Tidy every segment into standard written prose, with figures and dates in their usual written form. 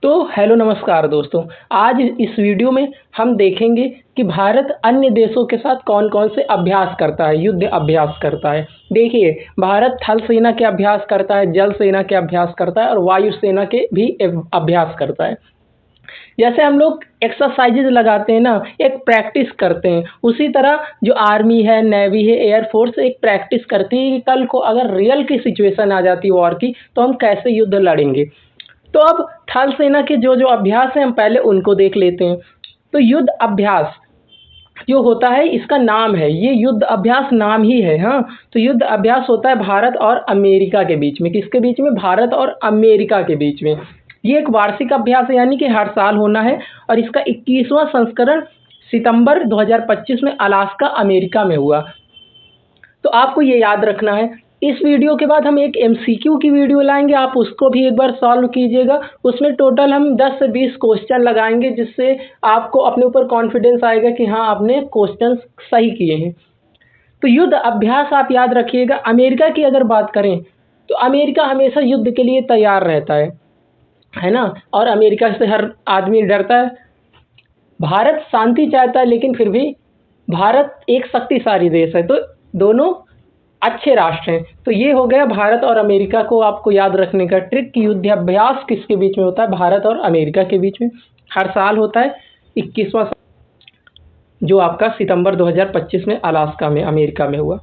तो हेलो नमस्कार दोस्तों। आज इस वीडियो में हम देखेंगे कि भारत अन्य देशों के साथ कौन कौन से अभ्यास करता है, युद्ध अभ्यास करता है। देखिए, भारत थल सेना के अभ्यास करता है, जल सेना के अभ्यास करता है और वायु सेना के भी अभ्यास करता है। जैसे हम लोग एक्सरसाइजेज लगाते हैं ना, एक प्रैक्टिस करते हैं, उसी तरह जो आर्मी है, नेवी है, एयरफोर्स एक प्रैक्टिस करती है कि कल को अगर रियल की सिचुएशन आ जाती है वॉर की, तो हम कैसे युद्ध लड़ेंगे। तो अब थल सेना के जो जो अभ्यास हैं हम पहले उनको देख लेते हैं। तो युद्ध अभ्यास जो होता है, इसका नाम है, ये युद्ध अभ्यास नाम ही है। हाँ, तो युद्ध अभ्यास होता है भारत और अमेरिका के बीच में। किसके बीच में? भारत और अमेरिका के बीच में। ये एक वार्षिक अभ्यास है, यानी कि हर साल होना है और इसका 21वां संस्करण सितंबर 2025 में अलास्का अमेरिका में हुआ। तो आपको ये याद रखना है। इस वीडियो के बाद हम एक एमसीक्यू की वीडियो लाएंगे, आप उसको भी एक बार सॉल्व कीजिएगा। उसमें टोटल हम 10 से 20 क्वेश्चन लगाएंगे, जिससे आपको अपने ऊपर कॉन्फिडेंस आएगा कि हाँ, आपने क्वेश्चन सही किए हैं। तो युद्ध अभ्यास आप याद रखिएगा। अमेरिका की अगर बात करें तो अमेरिका हमेशा युद्ध के लिए तैयार रहता है ना, और अमेरिका से हर आदमी डरता है। भारत शांति चाहता है, लेकिन फिर भी भारत एक शक्तिशाली देश है, तो दोनों अच्छे राष्ट्र हैं। तो ये हो गया भारत और अमेरिका को आपको याद रखने का ट्रिक कि युद्ध अभ्यास किसके बीच में होता है? भारत और अमेरिका के बीच में हर साल होता है। 21वां जो आपका सितंबर 2025 में अलास्का में अमेरिका में हुआ।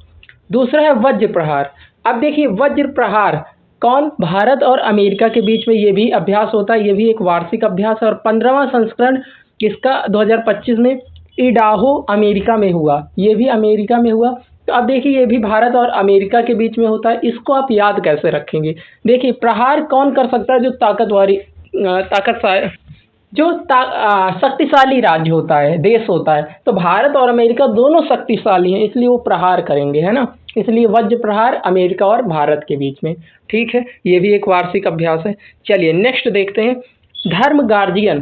दूसरा है वज्र प्रहार। अब देखिए, वज्र प्रहार कौन? भारत और अमेरिका के बीच में ये भी अभ्यास होता है। ये भी एक वार्षिक अभ्यास है और 15वां संस्करण इसका 2025 में इडाहो अमेरिका में हुआ। ये भी अमेरिका में हुआ। तो अब देखिए, ये भी भारत और अमेरिका के बीच में होता है। इसको आप याद कैसे रखेंगे? देखिए, प्रहार कौन कर सकता है? जो शक्तिशाली राज्य होता है, देश होता है। तो भारत और अमेरिका दोनों शक्तिशाली हैं, इसलिए वो प्रहार करेंगे, है ना। इसलिए वज्र प्रहार अमेरिका और भारत के बीच में। ठीक है, ये भी एक वार्षिक अभ्यास है। चलिए नेक्स्ट देखते हैं, धर्म गार्जियन।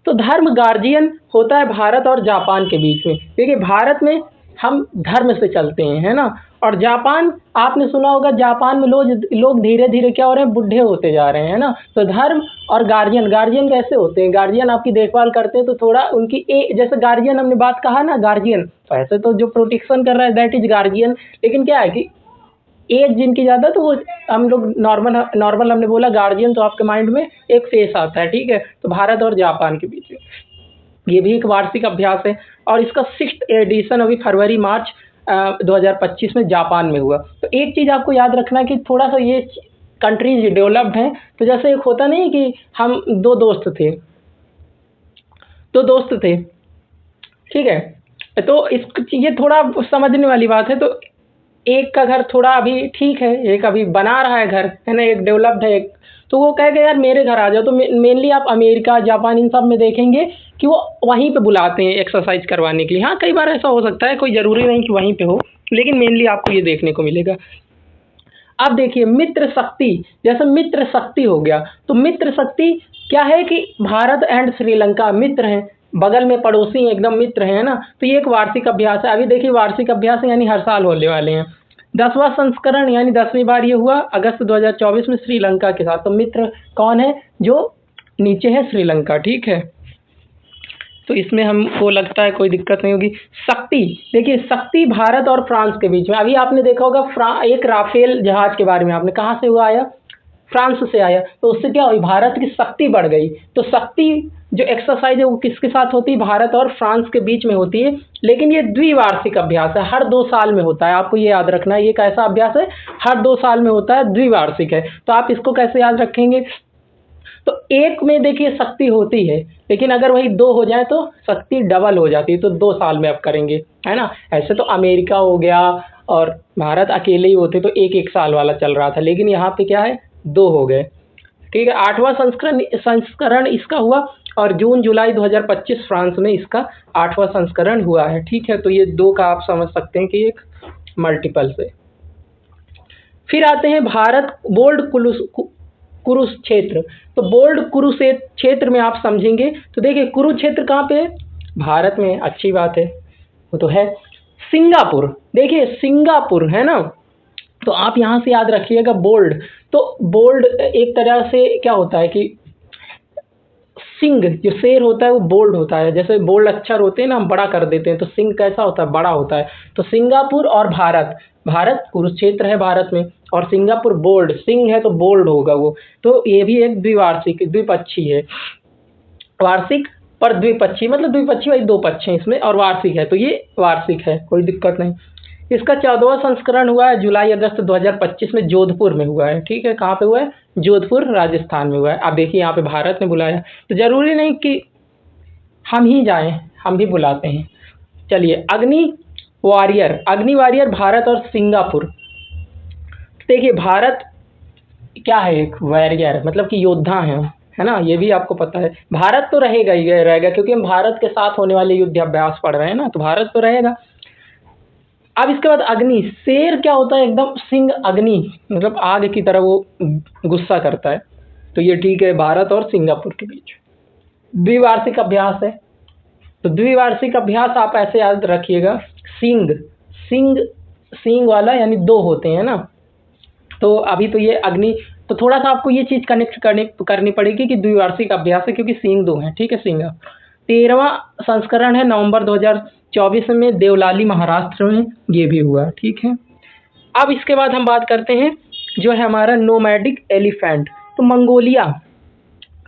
तो धर्म गार्जियन होता है भारत और जापान के बीच में। देखिए, भारत में हम धर्म से चलते हैं, है ना, और जापान, आपने सुना होगा, जापान में लोग धीरे धीरे क्या हो रहे हैं? बुढ़े होते जा रहे हैं, है ना। तो धर्म और गार्जियन कैसे होते हैं? गार्जियन आपकी देखभाल करते हैं, तो थोड़ा उनकी जैसे गार्जियन हमने बात कहा ना, गार्जियन, तो ऐसे तो जो प्रोटेक्शन कर रहा है दैट इज गार्जियन। लेकिन क्या है कि एज जिनकी ज़्यादा, तो वो हम लोग नॉर्मल हमने बोला गार्जियन, तो आपके माइंड में एक फेस आता है। ठीक है, तो भारत और जापान के बीच में ये भी एक वार्षिक अभ्यास है और इसका 6th एडिशन अभी फरवरी मार्च 2025 में जापान में हुआ। तो एक चीज़ आपको याद रखना है कि थोड़ा सा ये कंट्रीज डेवलप्ड हैं। तो जैसे एक होता नहीं कि हम दो दोस्त थे, ठीक है, तो ये थोड़ा समझने वाली बात है। तो एक का घर थोड़ा अभी ठीक है, एक अभी बना रहा है घर, है ना, एक डेवलप्ड है, एक, तो वो कहेगा यार मेरे घर आ जाओ। तो मेनली आप अमेरिका, जापान, इन सब में देखेंगे कि वो वहीं पे बुलाते हैं एक्सरसाइज करवाने के लिए। हाँ, कई बार ऐसा हो सकता है, कोई ज़रूरी नहीं कि वहीं पे हो, लेकिन मेनली आपको ये देखने को मिलेगा। अब देखिए, मित्र शक्ति, जैसे मित्र शक्ति हो गया, तो मित्र शक्ति क्या है कि भारत एंड श्रीलंका मित्र हैं, बगल में पड़ोसी हैं, एकदम मित्र हैं ना। तो ये एक वार्षिक अभ्यास है। अभी देखिए, वार्षिक अभ्यास है, यानी हर साल होने वाले हैं। 10वां संस्करण यानी 10वीं बार ये हुआ अगस्त 2024 में श्रीलंका के साथ। तो मित्र कौन है? जो नीचे है श्रीलंका। ठीक है, तो इसमें हमको लगता है कोई दिक्कत नहीं होगी। शक्ति, देखिए, शक्ति भारत और फ्रांस के बीच में। अभी आपने देखा होगा एक राफेल जहाज के बारे में, आपने कहाँ से हुआ आया? फ्रांस से आया। तो उससे क्या हुई? भारत की शक्ति बढ़ गई। तो शक्ति जो एक्सरसाइज है वो किसके साथ होती है? भारत और फ्रांस के बीच में होती है। लेकिन ये द्विवार्षिक अभ्यास है, हर 2 साल में होता है। आपको ये याद रखना है, ये कैसा अभ्यास है? हर 2 साल में होता है, द्विवार्षिक है। तो आप इसको कैसे याद रखेंगे? तो एक में देखिए शक्ति होती है, लेकिन अगर वही 2 हो जाए तो शक्ति डबल हो जाती है। तो 2 साल में आप करेंगे, है ना। ऐसे तो अमेरिका हो गया और भारत अकेले ही होते तो 1-1 साल वाला चल रहा था, लेकिन यहाँ पे क्या है? 2 हो गए। ठीक है, 8वां संस्करण इसका हुआ और जून जुलाई 2025 फ्रांस में इसका 8वां संस्करण हुआ है। ठीक है, तो ये 2 का आप समझ सकते हैं कि एक मल्टीपल से। फिर आते हैं भारत बोल्ड कुरुक्षेत्र। तो बोल्ड कुरुक्षेत्र में आप समझेंगे, तो देखिए कुरुक्षेत्र कहाँ पे है? भारत में। अच्छी बात है, वो तो है। सिंगापुर, देखिए सिंगापुर है ना, तो आप यहाँ से याद रखिएगा बोल्ड। तो बोल्ड एक तरह से क्या होता है कि सिंह जो शेर होता है वो बोल्ड होता है, जैसे बोल्ड अक्षर होते हैं ना हम बड़ा कर देते हैं, तो सिंह कैसा होता है, बड़ा होता है। तो सिंगापुर और भारत, भारत कुरुक्षेत्र है भारत में, और सिंगापुर बोल्ड, सिंह है तो बोल्ड होगा वो। तो ये भी एक द्विवार्षिक द्विपक्षीय है, वार्षिक पर द्विपक्षीय, मतलब द्विपक्षीय भाई दो पक्ष हैं इसमें, और वार्षिक है तो ये वार्षिक है, कोई दिक्कत नहीं। इसका 14वां संस्करण हुआ है जुलाई अगस्त 2025 में जोधपुर में हुआ है। ठीक है, कहाँ पे हुआ है, जोधपुर राजस्थान में हुआ है। आप देखिए यहाँ पे भारत ने बुलाया, तो जरूरी नहीं कि हम ही जाएं, हम भी बुलाते हैं। चलिए, अग्नि वॉरियर, अग्नि वॉरियर भारत और सिंगापुर। देखिए भारत क्या है, एक वॉरियर मतलब कि योद्धा है ना, ये भी आपको पता है। भारत तो रहेगा ही रहेगा, क्योंकि हम भारत के साथ होने वाले युद्ध अभ्यास पढ़ रहे हैं ना, तो भारत तो रहेगा। अब इसके बाद अग्नि, शेर क्या होता है, एकदम सिंह अग्नि, मतलब आग की तरह वो गुस्सा करता है। तो ये ठीक है, भारत और सिंगापुर के बीच। द्विवार्षिक अभ्यास है, तो द्विवार्षिक अभ्यास आप ऐसे याद रखिएगा, सिंह सिंह सिंह वाला यानी दो होते हैं ना। तो अभी तो ये अग्नि, तो थोड़ा सा आपको ये चीज़ कनेक्ट करनी पड़ेगी कि द्विवार्षिक अभ्यास है, क्योंकि सिंह दो हैं। ठीक है, सिंह 13वां संस्करण है नवंबर 2024 में देवलाली महाराष्ट्र में ये भी हुआ। ठीक है, अब इसके बाद हम बात करते हैं जो है हमारा नोमैडिक एलिफेंट। तो मंगोलिया,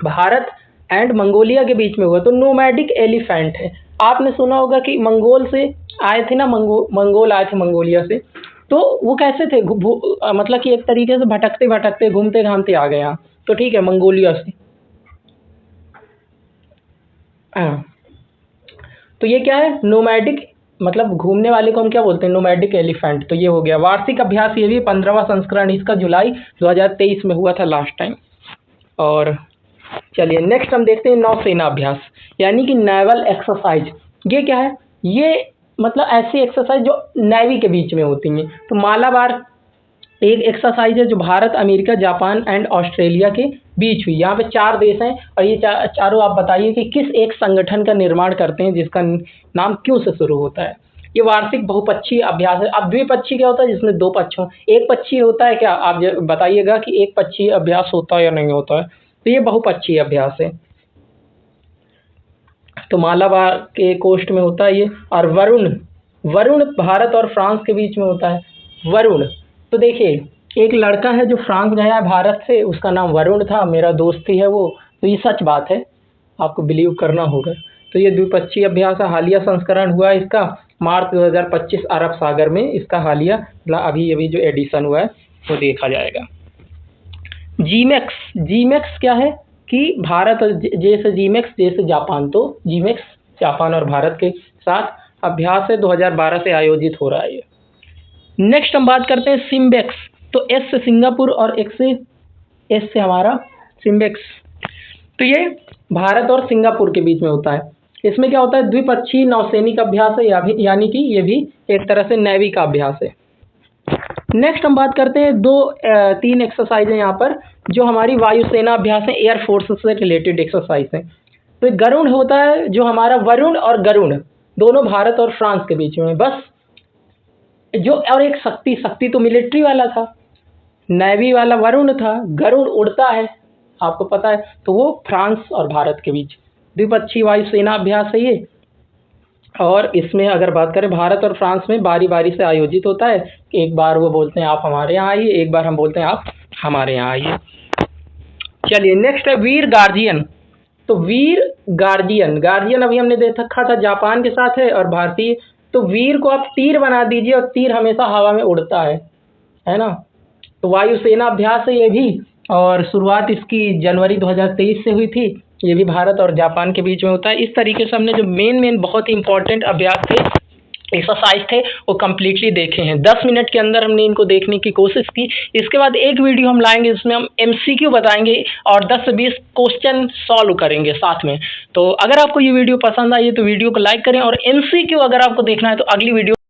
भारत एंड मंगोलिया के बीच में हुआ, तो नोमैडिक एलिफेंट है। आपने सुना होगा कि मंगोल से आए थे ना, मंगोल आए थे मंगोलिया से, तो वो कैसे थे, मतलब कि एक तरीके से भटकते भटकते घूमते घामते आ गए यहाँ। तो ठीक है, मंगोलिया से। हाँ, तो ये क्या है, नोमैडिक, मतलब घूमने वाले को हम क्या बोलते हैं, नोमैडिक एलिफेंट। तो ये हो गया वार्षिक अभ्यास, ये भी 15वां संस्करण इसका जुलाई 2023 में हुआ था लास्ट टाइम। और चलिए नेक्स्ट हम देखते हैं नौसेना अभ्यास, यानी कि नेवल एक्सरसाइज। ये क्या है, ये मतलब ऐसी एक्सरसाइज जो नेवी के बीच में होती हैं। तो मालाबार एक एक्सरसाइज है जो Bharat, America, Japan and Australia के बीच हुई। यहाँ पे 4 देश हैं, और ये चारों आप बताइए कि किस एक संगठन का निर्माण करते हैं जिसका नाम क्यों से शुरू होता है। ये वार्षिक बहुपक्षीय अभ्यास है। अब द्विपक्षीय क्या होता है, जिसमें 2 पक्ष हों। एक पक्षीय होता है क्या, आप बताइएगा कि एक पक्षीय अभ्यास होता है या नहीं होता है। तो ये बहुपक्षीय अभ्यास है, तो मालाबार के कोस्ट में होता है ये। और वरुण, वरुण भारत और फ्रांस के बीच में होता है, वरुण। तो देखिए एक लड़का है जो फ्रांस गया है भारत से, उसका नाम वरुण था, मेरा दोस्त ही है वो। तो ये सच बात है, आपको बिलीव करना होगा। तो ये द्विपक्षीय अभ्यास है, हालिया संस्करण हुआ है इसका मार्च 2025 अरब सागर में, इसका हालिया मतलब अभी जो एडिशन हुआ है वो देखा जाएगा। जीमैक्स, जीमैक्स क्या है कि भारत जैसे जीमैक्स जैसे जापान, तो जीमैक्स जापान और भारत के साथ अभ्यास है, 2012 से आयोजित हो रहा है ये। नेक्स्ट हम बात करते हैं सिम्बेक्स। तो एस से सिंगापुर और एक से एस से हमारा सिम्बेक्स। तो ये भारत और सिंगापुर के बीच में होता है। इसमें क्या होता है, द्विपक्षीय नौसैनिक अभ्यास है, यानी कि ये भी एक तरह से नेवी का अभ्यास है। नेक्स्ट हम बात करते हैं 3 एक्सरसाइज है यहाँ पर जो हमारी वायुसेना अभ्यास है, एयरफोर्स से रिलेटेड एक्सरसाइज है। तो गरुण होता है जो हमारा, वरुण और गरुण दोनों भारत और फ्रांस के बीच में बस जो, और एक शक्ति, शक्ति तो मिलिट्री वाला था, नेवी वाला वरुण था, गरुड़ उड़ता है आपको पता है, तो वो फ्रांस और भारत के बीच द्विपक्षीय वायुसेना अभ्यास है ये। और इसमें अगर बात करें भारत और फ्रांस में बारी बारी से आयोजित होता है, एक बार वो बोलते हैं आप हमारे यहाँ आइए, एक बार हम बोलते हैं आप हमारे यहाँ आइए। चलिए नेक्स्ट है वीर गार्जियन। तो वीर गार्जियन, गार्जियन अभी हमने देखा था जापान के साथ है और भारतीय। तो वीर को आप तीर बना दीजिए, और तीर हमेशा हवा में उड़ता है ना। तो वायुसेना अभ्यास है ये भी, और शुरुआत इसकी जनवरी 2023 से हुई थी। ये भी भारत और जापान के बीच में होता है। इस तरीके से हमने जो मेन बहुत ही इंपॉर्टेंट अभ्यास थे, एक्सरसाइज थे, वो कम्प्लीटली देखे हैं। 10 मिनट के अंदर हमने इनको देखने की कोशिश की। इसके बाद एक वीडियो हम लाएंगे जिसमें हम MCQ बताएंगे और 10 से 20 क्वेश्चन सॉल्व करेंगे साथ में। तो अगर आपको ये वीडियो पसंद आई है तो वीडियो को लाइक करें, और MCQ अगर आपको देखना है तो अगली वीडियो